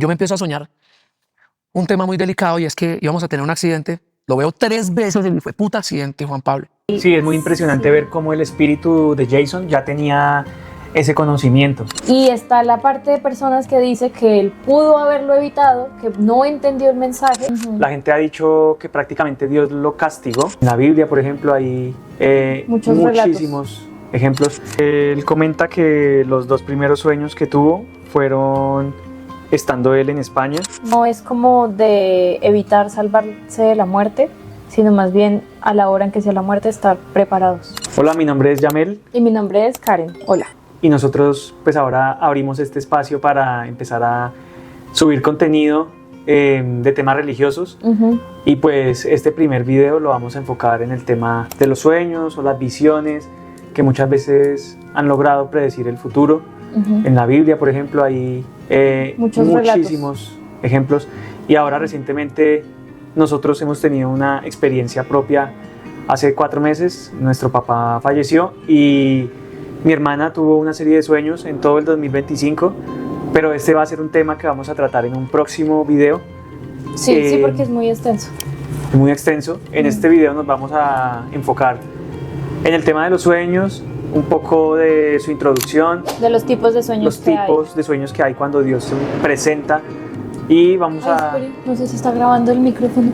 yo me empiezo a soñar un tema muy delicado y es que íbamos a tener un accidente. Lo veo 3 veces y fue puta accidente, Juan Pablo. Sí, es muy impresionante ver cómo el espíritu de Jason ya tenía ese conocimiento. Y está la parte de personas que dice que él pudo haberlo evitado, que no entendió el mensaje. La gente ha dicho que prácticamente Dios lo castigó. En la Biblia, por ejemplo, hay muchísimos ejemplos. Él comenta que los 2 primeros sueños que tuvo fueron estando él en España. No es como de evitar salvarse de la muerte, sino más bien a la hora en que sea la muerte estar preparados. Hola, mi nombre es Yamel. Y mi nombre es Karen. Hola. Y nosotros pues ahora abrimos este espacio para empezar a subir contenido de temas religiosos. Y pues este primer video lo vamos a enfocar en el tema de los sueños o las visiones que muchas veces han logrado predecir el futuro. En la Biblia, por ejemplo, hay muchísimos ejemplos. Y ahora recientemente nosotros hemos tenido una experiencia propia. Hace 4 meses nuestro papá falleció y mi hermana tuvo una serie de sueños en todo el 2025, pero este va a ser un tema que vamos a tratar en un próximo video. Sí, porque es muy extenso. Muy extenso. En este video nos vamos a enfocar en el tema de los sueños, un poco de su introducción, de los tipos de sueños de sueños que hay cuando Dios se presenta, y vamos espere, no sé si está grabando el micrófono.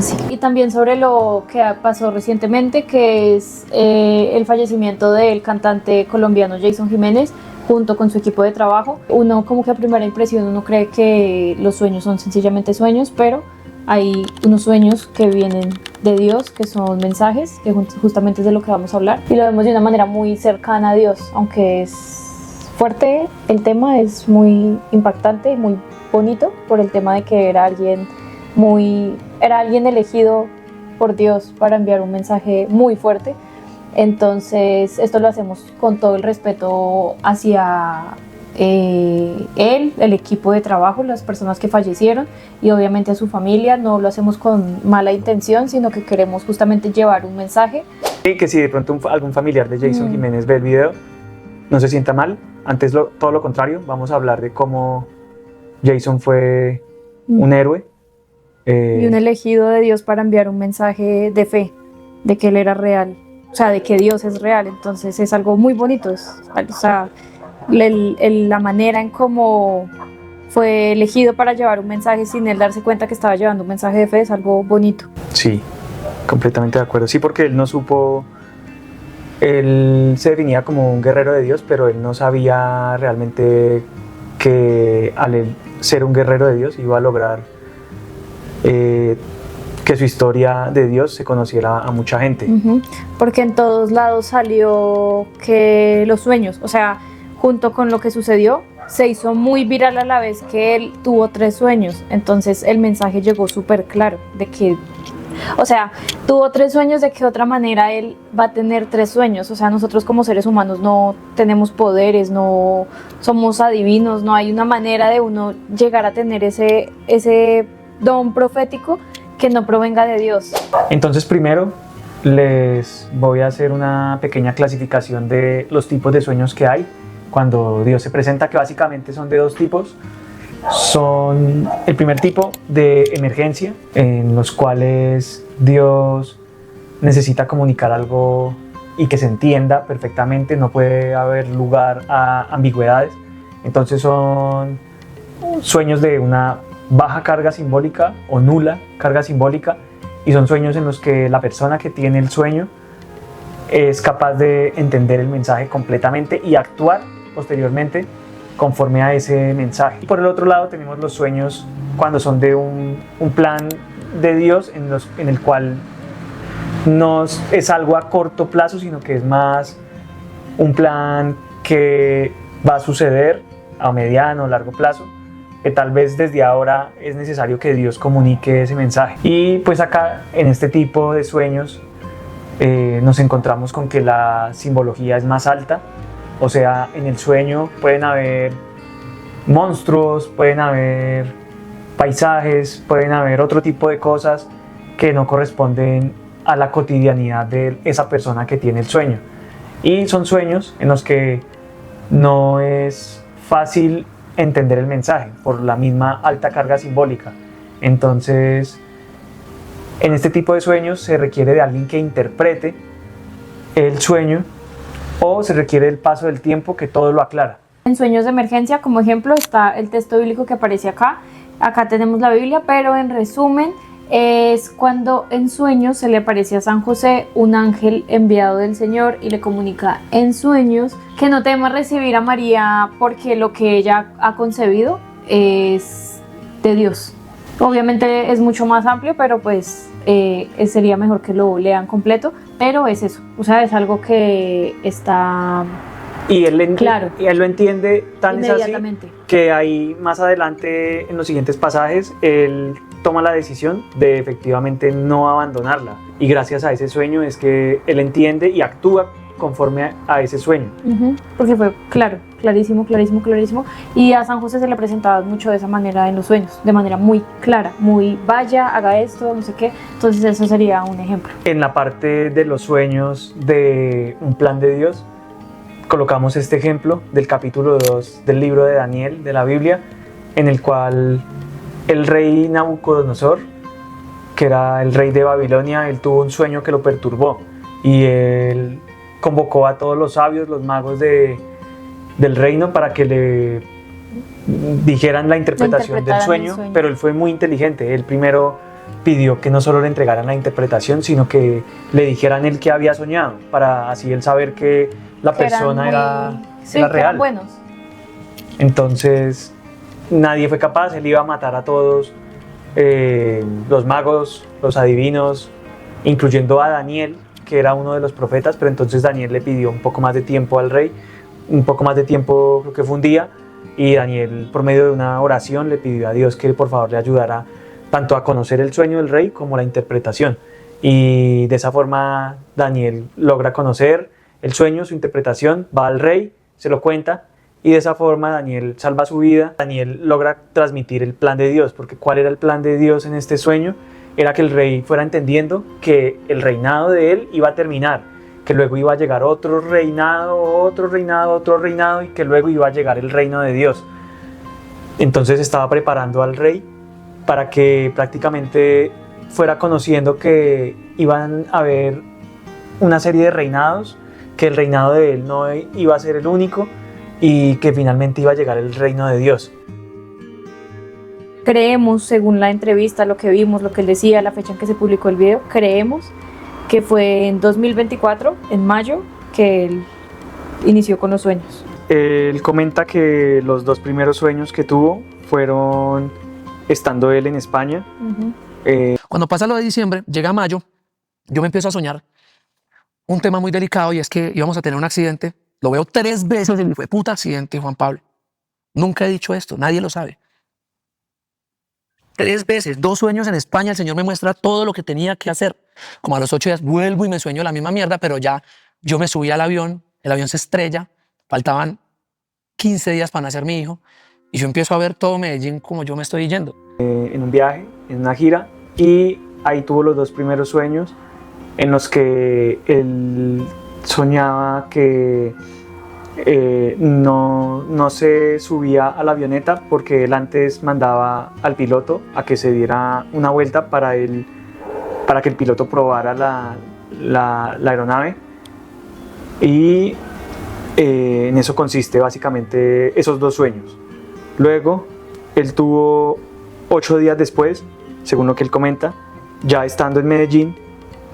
Sí. Y también sobre lo que pasó recientemente, que es el fallecimiento del cantante colombiano Jason Jiménez junto con su equipo de trabajo. Uno como que a primera impresión uno cree que los sueños son sencillamente sueños, pero hay unos sueños que vienen de Dios, que son mensajes, que justamente es de lo que vamos a hablar, y lo vemos de una manera muy cercana a Dios. Aunque es fuerte el tema, es muy impactante, muy bonito, por el tema de que era alguien elegido por Dios para enviar un mensaje muy fuerte. Entonces esto lo hacemos con todo el respeto hacia él, el equipo de trabajo, las personas que fallecieron y obviamente a su familia. No lo hacemos con mala intención, sino que queremos justamente llevar un mensaje. Y que si de pronto algún familiar de Jason Jiménez ve el video, no se sienta mal. Antes todo lo contrario, vamos a hablar de cómo Jason fue un héroe. Y un elegido de Dios para enviar un mensaje de fe, de que Él era real, o sea, de que Dios es real. Entonces es algo muy bonito, o sea, la manera en cómo fue elegido para llevar un mensaje sin Él darse cuenta que estaba llevando un mensaje de fe es algo bonito. Sí, completamente de acuerdo. Sí, porque él no supo, él se definía como un guerrero de Dios, pero él no sabía realmente que al ser un guerrero de Dios iba a lograr que su historia de Dios se conociera a mucha gente. Porque en todos lados salió que los sueños, o sea, junto con lo que sucedió, se hizo muy viral a la vez que él tuvo 3 sueños. Entonces el mensaje llegó súper claro de que, o sea, tuvo 3 sueños, de que otra manera él va a tener 3 sueños. O sea, nosotros como seres humanos no tenemos poderes, no somos adivinos, no hay una manera de uno llegar a tener ese don profético que no provenga de Dios. Entonces primero les voy a hacer una pequeña clasificación de los tipos de sueños que hay cuando Dios se presenta, que básicamente son de 2 tipos. Son el primer tipo de emergencia, en los cuales Dios necesita comunicar algo y que se entienda perfectamente, no puede haber lugar a ambigüedades. Entonces son sueños de una baja carga simbólica o nula carga simbólica, y son sueños en los que la persona que tiene el sueño es capaz de entender el mensaje completamente y actuar posteriormente conforme a ese mensaje. Y por el otro lado tenemos los sueños cuando son de un plan de Dios en el cual no es algo a corto plazo, sino que es más un plan que va a suceder a mediano o largo plazo, que tal vez desde ahora es necesario que Dios comunique ese mensaje. Y pues acá en este tipo de sueños nos encontramos con que la simbología es más alta. O sea, en el sueño pueden haber monstruos, pueden haber paisajes, pueden haber otro tipo de cosas que no corresponden a la cotidianidad de esa persona que tiene el sueño. Y son sueños en los que no es fácil entender el mensaje por la misma alta carga simbólica. Entonces, en este tipo de sueños se requiere de alguien que interprete el sueño o se requiere el paso del tiempo que todo lo aclara. En sueños de emergencia, como ejemplo, está el texto bíblico que aparece acá. Acá tenemos la Biblia, pero en resumen es cuando en sueños se le aparece a San José un ángel enviado del Señor y le comunica en sueños que no tema recibir a María porque lo que ella ha concebido es de Dios. Obviamente es mucho más amplio, pero pues sería mejor que lo lean completo, pero es eso, o sea, es algo que está Y claro, y él lo entiende tan es así inmediatamente. que ahí más adelante en los siguientes pasajes él toma la decisión de efectivamente no abandonarla, y gracias a ese sueño es que él entiende y actúa conforme a ese sueño. Porque fue claro, clarísimo, clarísimo, clarísimo. Y a San José se le presentaba mucho de esa manera en los sueños, de manera muy clara, muy vaya, haga esto, no sé qué. Entonces eso sería un ejemplo. En la parte de los sueños de un plan de Dios, colocamos este ejemplo del capítulo 2 del libro de Daniel de la Biblia, en el cual el rey Nabucodonosor, que era el rey de Babilonia, él tuvo un sueño que lo perturbó y él convocó a todos los sabios, los magos del reino para que le dijeran la interpretación del sueño, pero él fue muy inteligente. Él primero pidió que no solo le entregaran la interpretación, sino que le dijeran el que había soñado, para así él saber que la persona era real. Eran buenos. Entonces nadie fue capaz, él iba a matar a todos, los magos, los adivinos, incluyendo a Daniel, que era uno de los profetas, pero entonces Daniel le pidió un poco más de tiempo al rey, un poco más de tiempo, creo que fue un día, y Daniel por medio de una oración le pidió a Dios que por favor le ayudara tanto a conocer el sueño del rey como la interpretación, y de esa forma Daniel logra conocer el sueño, su interpretación, va al rey, se lo cuenta, y de esa forma Daniel salva su vida. Daniel logra transmitir el plan de Dios, porque ¿cuál era el plan de Dios en este sueño? Era que el rey fuera entendiendo que el reinado de él iba a terminar, que luego iba a llegar otro reinado, otro reinado, otro reinado, y que luego iba a llegar el reino de Dios. Entonces estaba preparando al rey para que prácticamente fuera conociendo que iban a haber una serie de reinados, que el reinado de él no iba a ser el único y que finalmente iba a llegar el reino de Dios. Creemos, según la entrevista, lo que vimos, lo que él decía, la fecha en que se publicó el video, creemos que fue en 2024, en mayo, que él inició con los sueños. Él comenta que los 2 primeros sueños que tuvo fueron estando él en España. Cuando pasa lo de diciembre, llega mayo, yo me empiezo a soñar un tema muy delicado, y es que íbamos a tener un accidente. Lo veo 3 veces y fue puta accidente, Juan Pablo. Nunca he dicho esto, nadie lo sabe. 3 veces, 2 sueños en España, el Señor me muestra todo lo que tenía que hacer. Como a los 8 días vuelvo y me sueño la misma mierda, pero ya yo me subí al avión, el avión se estrella, faltaban 15 días para nacer mi hijo, y yo empiezo a ver todo Medellín como yo me estoy yendo. En un viaje, en una gira, y ahí tuvo los 2 primeros sueños en los que él soñaba que no se subía a la avioneta porque él antes mandaba al piloto a que se diera una vuelta para que el piloto probara la aeronave, y en eso consiste básicamente esos 2 sueños. Luego él tuvo 8 días después, según lo que él comenta, ya estando en Medellín,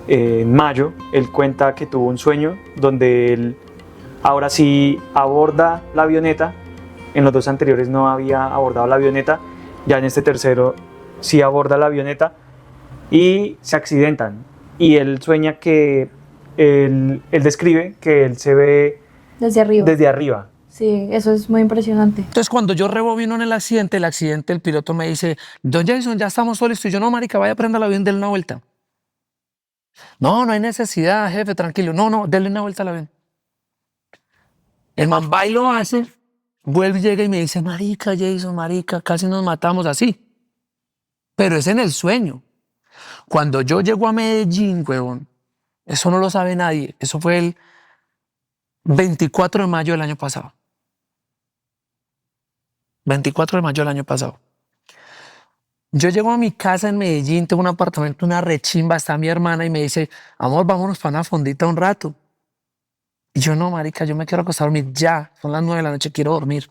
en mayo, él cuenta que tuvo un sueño donde él ahora sí aborda la avioneta. En los 2 anteriores no había abordado la avioneta, ya en este tercero sí aborda la avioneta y se accidentan. Y él sueña que él describe que él se ve desde arriba. Sí, eso es muy impresionante. Entonces, cuando yo rebobino en el accidente, el piloto me dice: don Jason, ya estamos solos. Y yo: no, marica, vaya a prender el avión, denle una vuelta. No, no hay necesidad, jefe, tranquilo. No, denle una vuelta al avión. El man va y lo hace, vuelve y llega y me dice: marica, Jason, marica, casi nos matamos así. Pero es en el sueño. Cuando yo llego a Medellín, huevón, eso no lo sabe nadie. Eso fue el 24 de mayo del año pasado. 24 de mayo del año pasado. Yo llego a mi casa en Medellín, tengo un apartamento, una rechimba, está mi hermana y me dice, amor, vámonos para una fondita un rato. Y yo, no, marica, yo me quiero acostar a dormir ya, son las 9 de la noche, quiero dormir.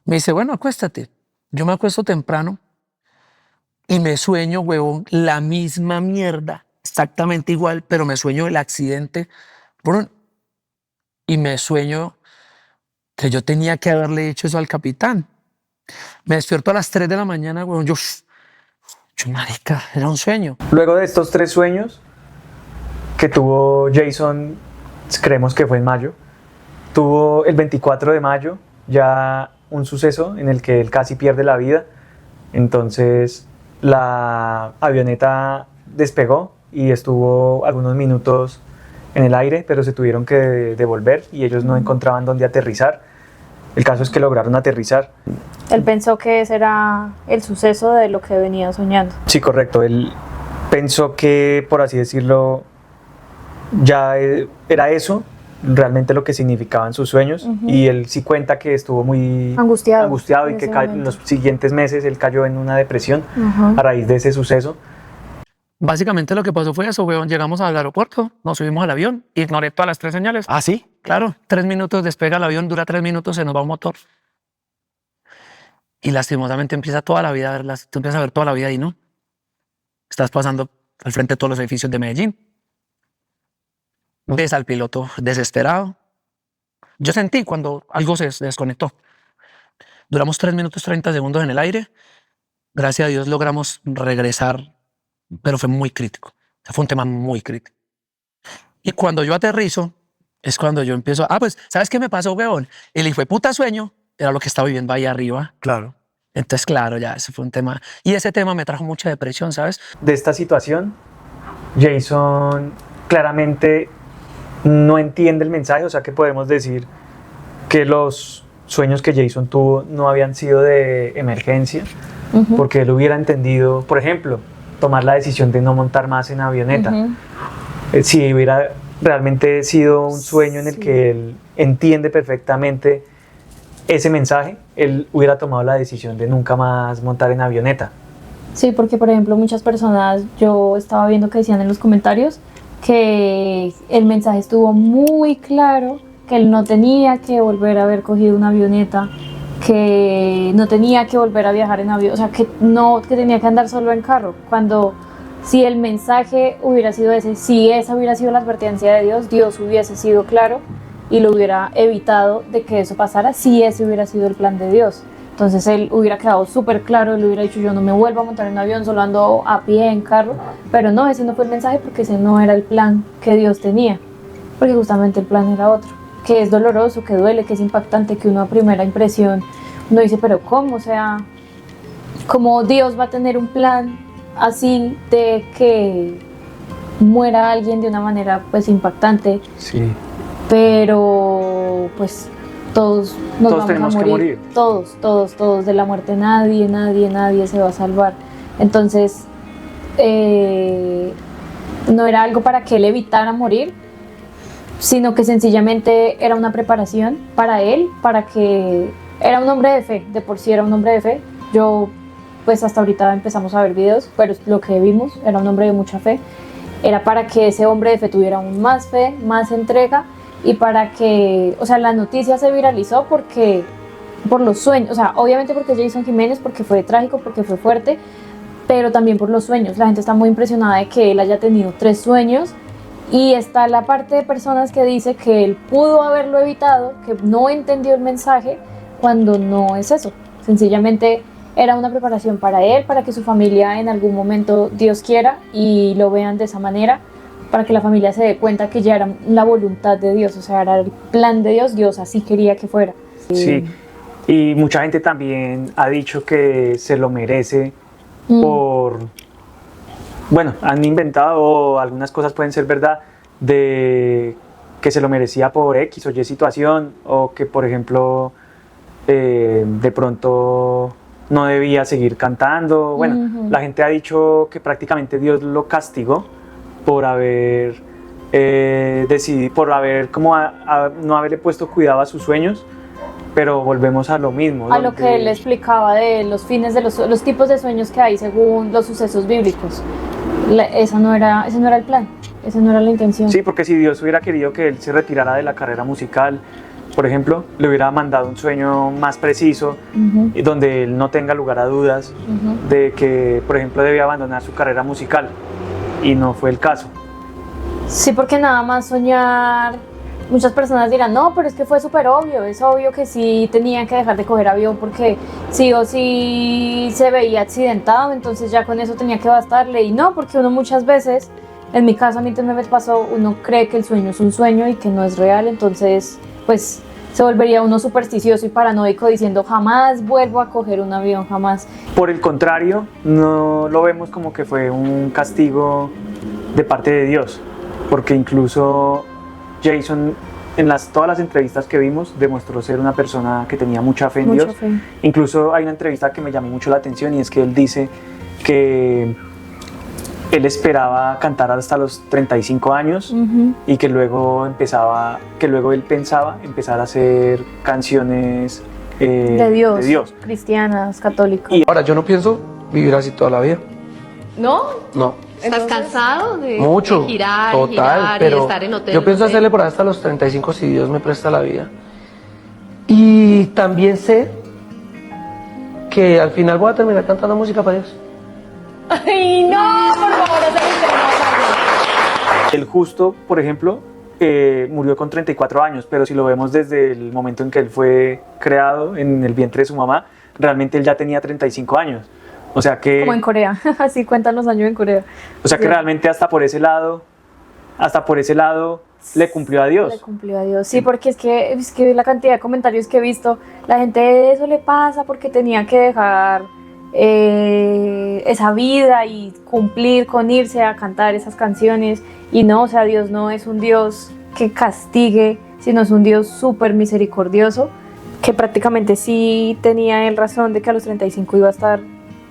Me dice, bueno, acuéstate. Yo me acuesto temprano y me sueño, huevón, la misma mierda, exactamente igual, pero me sueño el accidente. Brun, y me sueño que yo tenía que haberle hecho eso al capitán. Me despierto a las 3 de la mañana, huevón, yo, marica, era un sueño. Luego de estos 3 sueños que tuvo Jason, creemos que fue en mayo, tuvo el 24 de mayo ya un suceso en el que él casi pierde la vida. Entonces la avioneta despegó y estuvo algunos minutos en el aire, pero se tuvieron que devolver y ellos no encontraban dónde aterrizar. El caso es que lograron aterrizar. Él pensó que ese era el suceso de lo que venía soñando. Sí, correcto. Él pensó que, por así decirlo, ya era eso, realmente lo que significaban sus sueños. Y él sí cuenta que estuvo muy angustiado y que en los siguientes meses él cayó en una depresión a raíz de ese suceso. Básicamente lo que pasó fue eso, weón. Llegamos al aeropuerto, nos subimos al avión, ignoré todas las 3 señales. ¿Ah, sí? Claro, 3 minutos despega el avión, dura 3 minutos, se nos va un motor. Y lastimosamente empieza toda la vida, tú empiezas a ver toda la vida ahí, ¿no? Estás pasando al frente de todos los edificios de Medellín. Ves al piloto desesperado. Yo sentí cuando algo se desconectó. Duramos 3 minutos 30 segundos en el aire. Gracias a Dios logramos regresar, pero fue muy crítico. O sea, fue un tema muy crítico. Y cuando yo aterrizo, es cuando yo empiezo, pues, ¿sabes qué me pasó, weón? El hijo de puta sueño era lo que estaba viviendo ahí arriba. Claro. Entonces, claro, ya, ese fue un tema. Y ese tema me trajo mucha depresión, ¿sabes? De esta situación, Jason claramente no entiende el mensaje, o sea que podemos decir que los sueños que Jason tuvo no habían sido de emergencia, porque él hubiera entendido, por ejemplo, tomar la decisión de no montar más en avioneta. Si hubiera realmente sido un sueño en el que él entiende perfectamente ese mensaje, él hubiera tomado la decisión de nunca más montar en avioneta. Sí, porque por ejemplo muchas personas, yo estaba viendo que decían en los comentarios que el mensaje estuvo muy claro, que él no tenía que volver a haber cogido una avioneta, que no tenía que volver a viajar en avión, o sea, que tenía que andar solo en carro, cuando si el mensaje hubiera sido ese, si esa hubiera sido la advertencia de Dios, Dios hubiese sido claro y lo hubiera evitado de que eso pasara, si ese hubiera sido el plan de Dios. Entonces él hubiera quedado súper claro, él hubiera dicho, yo no me vuelvo a montar en un avión, solo ando a pie en carro, pero no, ese no fue el mensaje porque ese no era el plan que Dios tenía, porque justamente el plan era otro, que es doloroso, que duele, que es impactante, que uno a primera impresión uno dice, pero ¿cómo? O sea, ¿cómo Dios va a tener un plan así de que muera alguien de una manera pues impactante? Sí. Pero pues todos nos vamos a morir. Todos de la muerte, nadie se va a salvar. Entonces no era algo para que él evitara morir, sino que sencillamente era una preparación para él, para que era un hombre de fe, de por sí era un hombre de fe. Yo pues hasta ahorita empezamos a ver videos, pero lo que vimos era un hombre de mucha fe. Era para que ese hombre de fe tuviera aún más fe, más entrega, y para que, o sea, la noticia se viralizó por los sueños, o sea, obviamente porque Jason Jiménez, porque fue trágico, porque fue fuerte, pero también por los sueños. La gente está muy impresionada de que él haya tenido 3 sueños, y está la parte de personas que dice que él pudo haberlo evitado, que no entendió el mensaje, cuando no es eso. Sencillamente era una preparación para él, para que su familia en algún momento, Dios quiera, y lo vean de esa manera, para que la familia se dé cuenta que ya era la voluntad de Dios, o sea, era el plan de Dios, Dios así quería que fuera. Sí, y mucha gente también ha dicho que se lo merece por... Bueno, han inventado, algunas cosas pueden ser verdad, de que se lo merecía por X o Y situación, o que por ejemplo de pronto no debía seguir cantando. Bueno, la gente ha dicho que prácticamente Dios lo castigó por haber decidido, por haber no haberle puesto cuidado a sus sueños pero volvemos a lo mismo. A lo donde- que él explicaba de los fines de los tipos de sueños que hay según los sucesos bíblicos. Ese no era el plan, esa no era la intención. Sí, porque si Dios hubiera querido que él se retirara de la carrera musical, por ejemplo, le hubiera mandado un sueño más preciso, Ujú, y donde él no tenga lugar a dudas ujú. de que, por ejemplo, debía abandonar su carrera musical, y no fue el caso. Sí, porque nada más soñar, muchas personas dirán, no, pero es que fue súper obvio, es obvio que sí tenían que dejar de coger avión porque sí o sí se veía accidentado, entonces ya con eso tenía que bastarle, y no, porque uno muchas veces, en mi caso a mí también me pasó, uno cree que el sueño es un sueño y que no es real, entonces pues se volvería uno supersticioso y paranoico diciendo jamás vuelvo a coger un avión, jamás. Por el contrario, no lo vemos como que fue un castigo de parte de Dios, porque incluso Jason, en todas las entrevistas que vimos, demostró ser una persona que tenía mucha fe en Mucha Dios. fe. Incluso hay una entrevista que me llamó mucho la atención, y es que él dice que él esperaba cantar hasta los 35 años, Ujú. y que luego él pensaba empezar a hacer canciones De Dios, de Dios. cristianas, católicas. Ahora, yo no pienso vivir así toda la vida. ¿No? No. ¿Estás cansado de Mucho. girar, Total, girar y pero estar en hotel? yo pienso hotel? hacerle por ahí hasta los 35 si Dios me presta la vida. Y también sé que al final voy a terminar cantando música para Dios. ¡Ay, no! Por favor, ese misterio no salga. El justo, por ejemplo, murió con 34 años, pero si lo vemos desde el momento en que él fue creado en el vientre de su mamá, realmente él ya tenía 35 años. O sea que, Como en Corea, así cuentan los años en Corea. que Sí. realmente hasta por ese lado le cumplió a Le Dios. cumplió a Dios. Sí, porque es que la cantidad de comentarios que he visto, la gente eso le pasa porque tenía que dejar esa vida y cumplir con irse a cantar esas canciones. Y no, o sea, Dios no es un Dios que castigue, sino es un Dios súper misericordioso, que prácticamente sí tenía el razón de que a los 35 iba a estar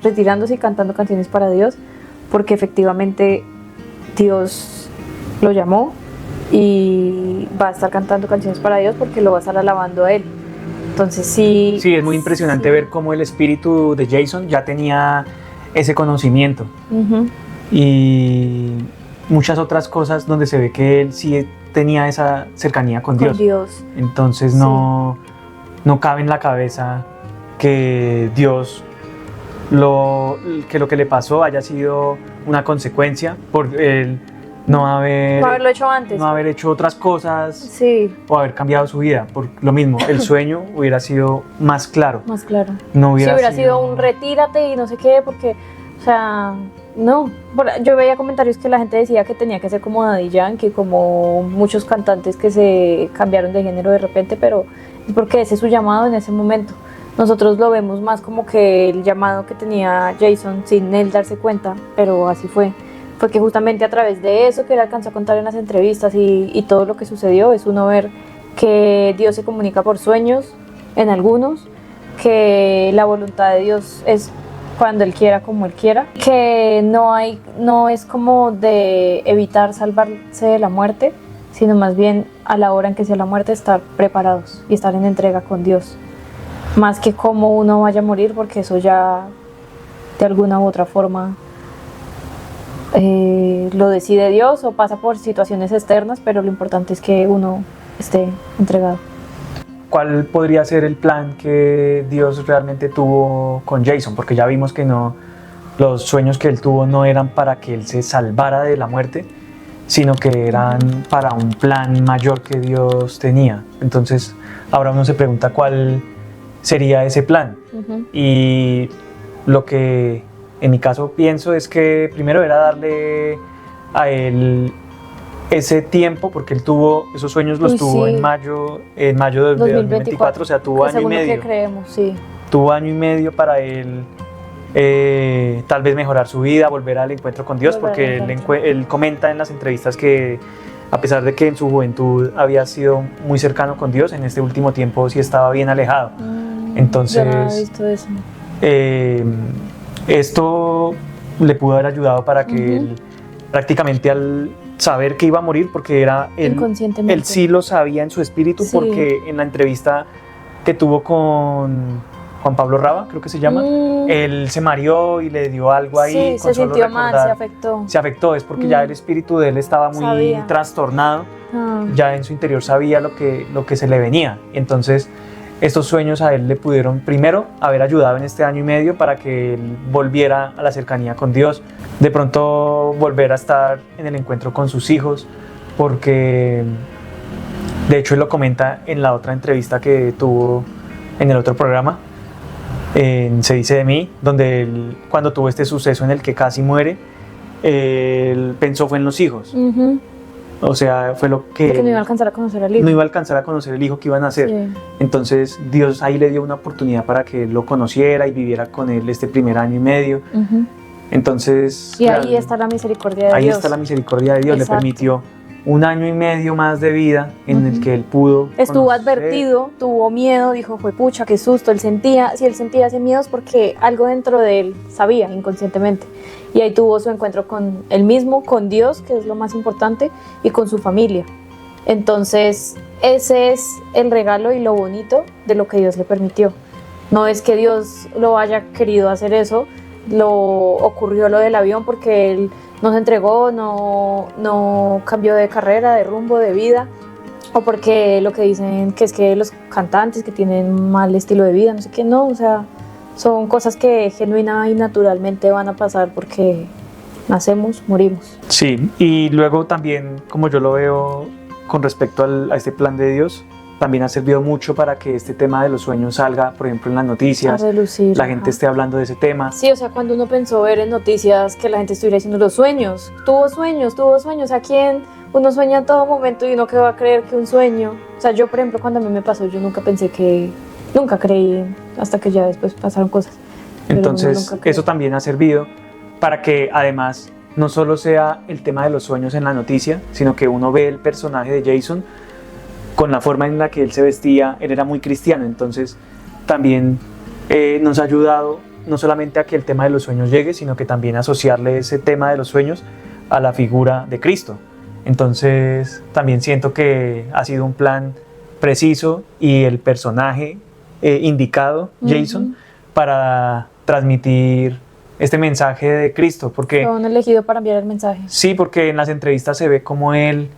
retirándose y cantando canciones para Dios, porque efectivamente Dios lo llamó y va a estar cantando canciones para Dios porque lo va a estar alabando a Él. Entonces sí. Sí, es muy impresionante sí. ver cómo el espíritu de Jason ya tenía ese conocimiento, Ujú. y muchas otras cosas donde se ve que él sí tenía esa cercanía con Con Dios. Dios. Entonces Sí. no cabe en la cabeza que Dios lo que le pasó haya sido una consecuencia por él no haber No haberlo hecho antes. hecho otras cosas Sí, o haber cambiado su vida. Por lo mismo, el sueño hubiera sido más claro. más claro. No Si hubiera, hubiera sido un retírate y no sé qué, porque, o sea, no. Yo veía comentarios que la gente decía que tenía que ser como Daddy Yankee, como muchos cantantes que se cambiaron de género de repente, pero es porque ese es su llamado en ese momento. Nosotros lo vemos más como que el llamado que tenía Jason sin él darse cuenta, pero así fue. Fue que justamente a través de eso que él alcanzó a contar en las entrevistas y todo lo que sucedió, es uno ver que Dios se comunica por sueños en algunos, que la voluntad de Dios es cuando Él quiera, como Él quiera, que no es como de evitar salvarse de la muerte, sino más bien a la hora en que sea la muerte estar preparados y estar en entrega con Dios, más que cómo uno vaya a morir, porque eso ya de alguna u otra forma lo decide Dios o pasa por situaciones externas, pero lo importante es que uno esté entregado. ¿Cuál podría ser el plan que Dios realmente tuvo con Jason? Porque ya vimos que no, los sueños que él tuvo no eran para que él se salvara de la muerte, sino que eran para un plan mayor que Dios tenía. Entonces, ahora uno se pregunta cuál sería ese plan. Ujú. Y lo que en mi caso pienso es que primero era darle a él ese tiempo, porque él tuvo esos sueños, los Uy, tuvo sí. en mayo de 2024, o sea, tuvo Que año y según lo que medio. creemos, sí. Tuvo año y medio para él tal vez mejorar su vida, volver al encuentro con Dios, Volver al porque encuentro. él comenta en las entrevistas que a pesar de que en su juventud había sido muy cercano con Dios, en este último tiempo sí estaba bien alejado. Entonces, yo no he visto eso. Esto le pudo haber ayudado para que Ujú. él prácticamente al saber que iba a morir, porque era él Inconscientemente. sí lo sabía en su espíritu, Sí. porque en la entrevista que tuvo con Juan Pablo Raba, creo que se llama. Él se mareó y le dio algo ahí. Sí, con se solo sintió mal, se recordar. afectó. Se afectó, es porque ya el espíritu de él estaba muy Sabía. trastornado, Ah. ya en su interior sabía lo que se le venía. Entonces, estos sueños a él le pudieron primero haber ayudado en este año y medio para que él volviera a la cercanía con Dios, de pronto volver a estar en el encuentro con sus hijos, porque de hecho él lo comenta en la otra entrevista que tuvo en el otro programa, en Se dice de mí, donde él, cuando tuvo este suceso en el que casi muere, él pensó fue en los hijos. Ujú. O sea, fue lo que Porque no iba a alcanzar a conocer al hijo. no iba a alcanzar a conocer el hijo que iban a hacer. Sí. Entonces Dios ahí le dio una oportunidad para que él lo conociera y viviera con él este primer año y medio. Ujú. Entonces, Y ahí claro, está la misericordia de ahí Dios. está la misericordia de Dios. Exacto. Le permitió un año y medio más de vida en el que él pudo Estuvo conocer. advertido, tuvo miedo, dijo, fue pucha, qué susto. Si él sentía ese miedo es porque algo dentro de él sabía inconscientemente. Y ahí tuvo su encuentro con él mismo, con Dios, que es lo más importante, y con su familia. Entonces, ese es el regalo y lo bonito de lo que Dios le permitió. No es que Dios lo haya querido hacer eso, ocurrió lo del avión porque él no se entregó, no cambió de carrera, de rumbo, de vida, o porque lo que dicen que es que los cantantes que tienen mal estilo de vida, no sé qué, no, o sea, son cosas que genuina y naturalmente van a pasar porque nacemos, morimos. Sí, y luego también, como yo lo veo con respecto a este plan de Dios, también ha servido mucho para que este tema de los sueños salga, por ejemplo, en las noticias, A relucir, la ajá. gente esté hablando de ese tema. Sí, o sea, cuando uno pensó ver en noticias que la gente estuviera diciendo los sueños, tuvo sueños, ¿a quién? Uno sueña en todo momento y uno que va a creer que un sueño, o sea, yo por ejemplo cuando a mí me pasó, yo nunca creí hasta que ya después pasaron cosas. Pero Entonces, nunca creí. eso también ha servido para que además no solo sea el tema de los sueños en la noticia, sino que uno ve el personaje de Jason con la forma en la que él se vestía. Él era muy cristiano, entonces también nos ha ayudado no solamente a que el tema de los sueños llegue, sino que también asociarle ese tema de los sueños a la figura de Cristo. Entonces también siento que ha sido un plan preciso y el personaje indicado, Jason, para transmitir este mensaje de Cristo, porque Fue un elegido para enviar el mensaje. sí, porque en las entrevistas se ve como él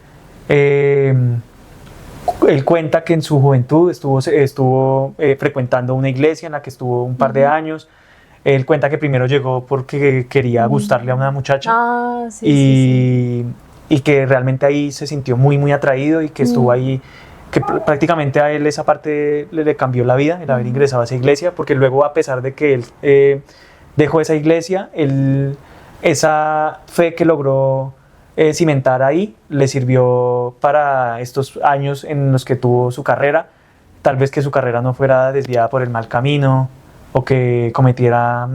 cuenta que en su juventud estuvo frecuentando una iglesia en la que estuvo un par de años. Él cuenta que primero llegó porque quería gustarle a una muchacha Ah, sí. y que realmente ahí se sintió muy, muy atraído y que estuvo ahí, que prácticamente a él esa parte le cambió la vida, el haber ingresado a esa iglesia, porque luego, a pesar de que él dejó esa iglesia, esa fe que logró cimentar ahí le sirvió para estos años en los que tuvo su carrera. Tal vez que su carrera no fuera desviada por el mal camino o que cometiera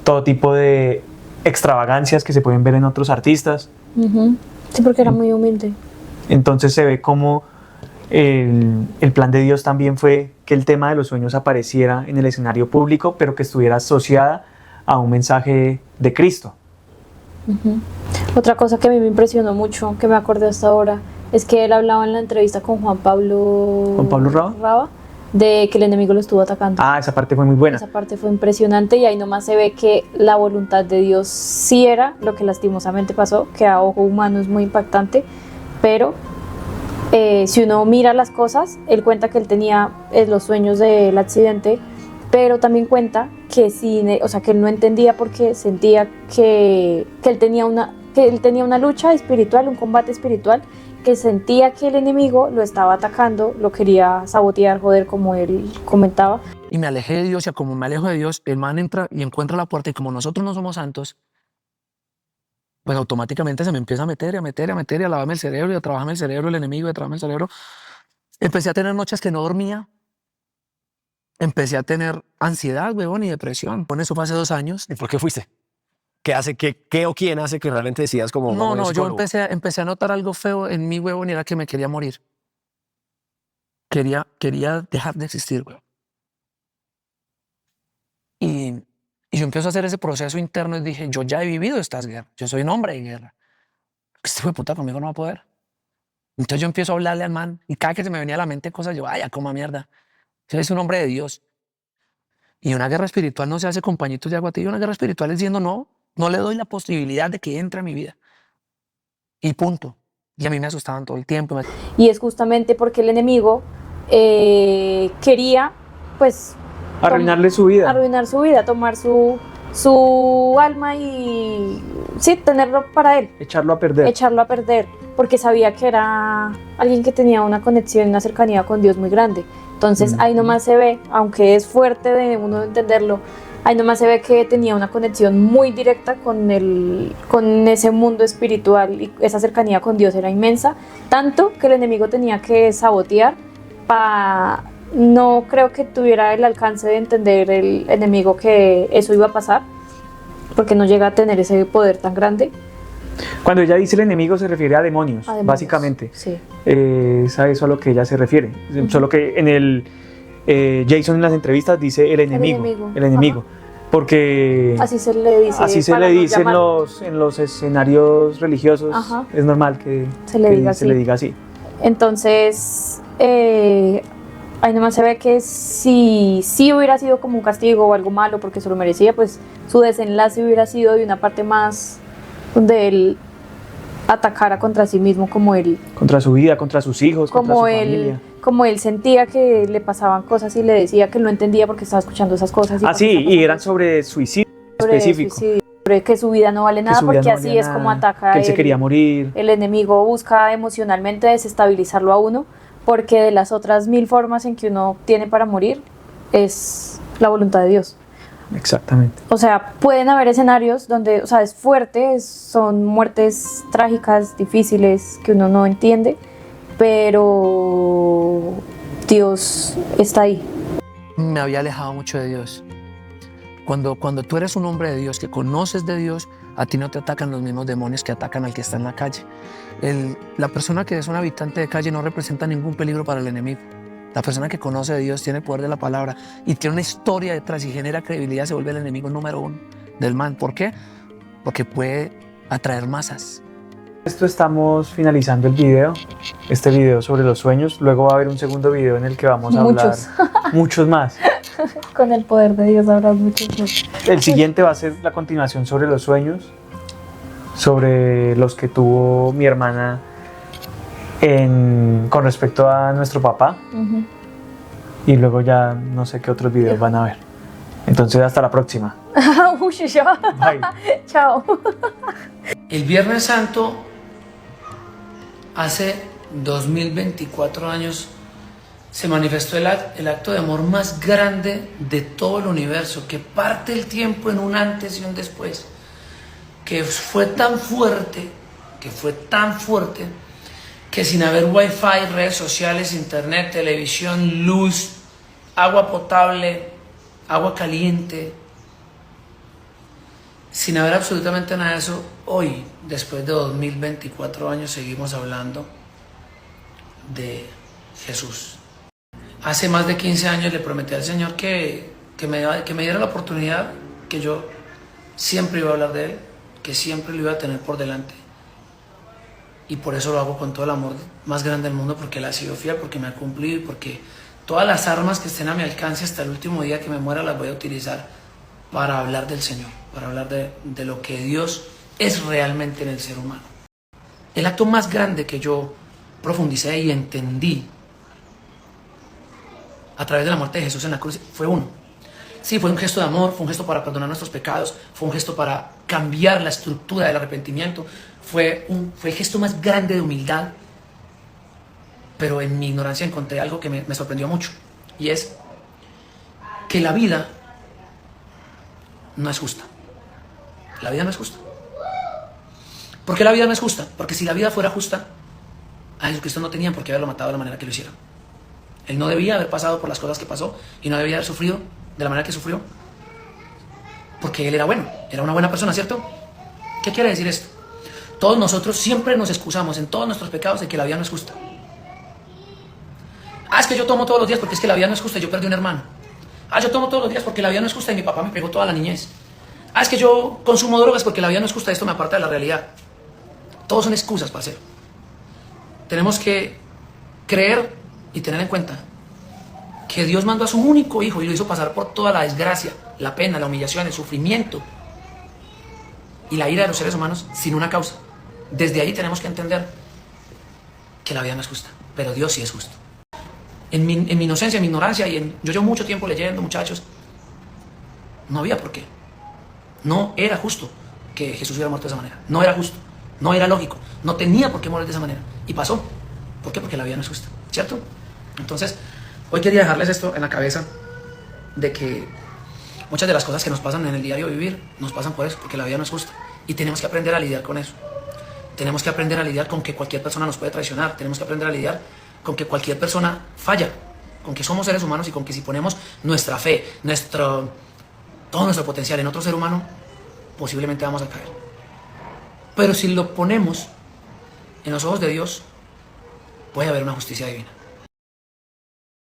todo tipo de extravagancias que se pueden ver en otros artistas. Ujú. Sí, porque era muy humilde. Entonces se ve como el plan de Dios también fue que el tema de los sueños apareciera en el escenario público, pero que estuviera asociada a un mensaje de Cristo. Otra cosa que a mí me impresionó mucho, que me acordé hasta ahora, es que él hablaba en la entrevista con Juan Pablo Raba, de que el enemigo lo estuvo atacando. Ah, esa parte fue muy buena. Esa parte fue impresionante y ahí nomás se ve que la voluntad de Dios sí era lo que lastimosamente pasó, que a ojo humano es muy impactante, pero si uno mira las cosas, él cuenta que él tenía los sueños del accidente, pero también cuenta que que él no entendía porque sentía que él tenía una lucha espiritual, un combate espiritual, que sentía que el enemigo lo estaba atacando, lo quería sabotear, joder, como él comentaba. Y me alejé de Dios, y como me alejo de Dios, el man entra y encuentra la puerta, y como nosotros no somos santos, pues automáticamente se me empieza a meter, y a lavarme el cerebro, y a trabajarme el cerebro, el enemigo, y a trabajarme el cerebro. Empecé a tener noches que no dormía. Empecé a tener ansiedad, huevón, y depresión. Con eso fue hace 2 años. ¿Y por qué fuiste? ¿Qué o quién hace que realmente decidas como vamos a ir No, al yo psicólogo? empecé a notar algo feo en mi huevón, y era que me quería morir. Quería dejar de existir, huevón. Y yo empiezo a hacer ese proceso interno y dije, yo ya he vivido estas guerras. Yo soy un hombre de guerra. Este hijo de puta conmigo no va a poder. Entonces yo empiezo a hablarle al man, y cada que se me venía a la mente cosas, yo, vaya, coma mierda. Yo soy un hombre de Dios. Y una guerra espiritual no se hace con pañitos de agua tibia. Una guerra espiritual es diciendo no, no le doy la posibilidad de que entre a mi vida. Y punto. Y a mí me asustaban todo el tiempo. Y es justamente porque el enemigo quería, pues, Arruinarle su vida. arruinar su vida, tomar su alma y sí, tenerlo para él, Echarlo a perder. echarlo a perder, porque sabía que era alguien que tenía una conexión, una cercanía con Dios muy grande. Entonces ahí nomás se ve, aunque es fuerte de uno entenderlo, ahí nomás se ve que tenía una conexión muy directa con ese mundo espiritual, y esa cercanía con Dios era inmensa, tanto que el enemigo tenía que sabotear para... No creo que tuviera el alcance de entender el enemigo que eso iba a pasar, porque no llega a tener ese poder tan grande. Cuando ella dice el enemigo se refiere a demonios, A demonios, básicamente. sí. Es a eso a lo que ella se refiere. Solo que en el Jason en las entrevistas dice el enemigo. El enemigo. Porque Así se le dice. así se para le no dice llamar. en los escenarios religiosos. Ajá. Es normal que Se le diga se así. le diga así. Entonces, ahí nomás se ve que si hubiera sido como un castigo o algo malo porque se lo merecía, pues su desenlace hubiera sido de una parte más donde él atacara contra sí mismo, como él Contra su vida, contra sus hijos, contra su familia. como él sentía que le pasaban cosas y le decía que no entendía porque estaba escuchando esas cosas. Ah, sí, y eran sobre suicidio específico. Sobre que su vida no vale Que nada, su vida porque no así valía es como nada, ataca que él se quería morir. el enemigo. Busca emocionalmente desestabilizarlo a uno, porque de las otras 1000 formas en que uno tiene para morir es la voluntad de Dios. Exactamente. O sea, pueden haber escenarios donde, o sea, es fuerte, son muertes trágicas, difíciles, que uno no entiende, pero Dios está ahí. Me había alejado mucho de Dios. Cuando tú eres un hombre de Dios, que conoces de Dios, a ti no te atacan los mismos demonios que atacan al que está en la calle. La persona que es un habitante de calle no representa ningún peligro para el enemigo. La persona que conoce de Dios tiene el poder de la palabra y tiene una historia detrás y genera credibilidad, se vuelve el enemigo número 1 del mal. ¿Por qué? Porque puede atraer masas. Esto estamos finalizando el video, este video sobre los sueños. Luego va a haber un segundo video en el que vamos a hablar muchos más. Con el poder de Dios habrá muchos más. El siguiente va a ser la continuación sobre los sueños, sobre los que tuvo mi hermana con respecto a nuestro papá. Ujú. Y luego ya no sé qué otros videos van a ver. Entonces hasta la próxima. Uy, ya. Bye. Chao. El Viernes Santo, hace 2024 años, se manifestó el acto de amor más grande de todo el universo, que parte el tiempo en un antes y un después, que fue tan fuerte, que sin haber wifi, redes sociales, internet, televisión, luz, agua potable, agua caliente, sin haber absolutamente nada de eso, hoy, después de 2024 años, seguimos hablando de Jesús. Hace más de 15 años le prometí al Señor que me diera la oportunidad, que yo siempre iba a hablar de Él, que siempre lo iba a tener por delante. Y por eso lo hago con todo el amor más grande del mundo, porque Él ha sido fiel, porque me ha cumplido y porque todas las armas que estén a mi alcance hasta el último día que me muera las voy a utilizar para hablar del Señor, para hablar de lo que Dios es realmente en el ser humano. El acto más grande que yo profundicé y entendí a través de la muerte de Jesús en la cruz fue uno. Sí, fue un gesto de amor, fue un gesto para perdonar nuestros pecados, fue un gesto para cambiar la estructura del arrepentimiento, fue el gesto más grande de humildad, pero en mi ignorancia encontré algo que me sorprendió mucho, y es que la vida no es justa. La vida no es justa. ¿Por qué la vida no es justa? Porque si la vida fuera justa, a Jesucristo no tenían por qué haberlo matado de la manera que lo hicieron. Él no debía haber pasado por las cosas que pasó y no debía haber sufrido de la manera que sufrió, porque Él era bueno, era una buena persona, ¿cierto? ¿Qué quiere decir esto? Todos nosotros siempre nos excusamos en todos nuestros pecados de que la vida no es justa. Es que yo tomo todos los días porque es que la vida no es justa y yo perdí un hermano. Yo tomo todos los días porque la vida no es justa y mi papá me pegó toda la niñez. Es que yo consumo drogas porque la vida no es justa y esto me aparta de la realidad. Todos son excusas, parcero. Tenemos que creer y tener en cuenta que Dios mandó a su único hijo y lo hizo pasar por toda la desgracia, la pena, la humillación, el sufrimiento y la ira de los seres humanos sin una causa. Desde ahí tenemos que entender que la vida no es justa, pero Dios sí es justo. En mi inocencia, en mi ignorancia, yo llevo mucho tiempo leyendo, muchachos, no había por qué. No era justo que Jesús hubiera muerto de esa manera. No era justo, no era lógico, no tenía por qué morir de esa manera. Y pasó. ¿Por qué? Porque la vida no es justa, ¿cierto? Entonces, hoy quería dejarles esto en la cabeza, de que muchas de las cosas que nos pasan en el diario vivir, nos pasan por eso, porque la vida no es justa. Y tenemos que aprender a lidiar con eso. Tenemos que aprender a lidiar con que cualquier persona nos puede traicionar. Tenemos que aprender a lidiar con que cualquier persona falla. Con que somos seres humanos y con que si ponemos nuestra fe, todo nuestro potencial en otro ser humano, posiblemente vamos a caer. Pero si lo ponemos en los ojos de Dios, puede haber una justicia divina.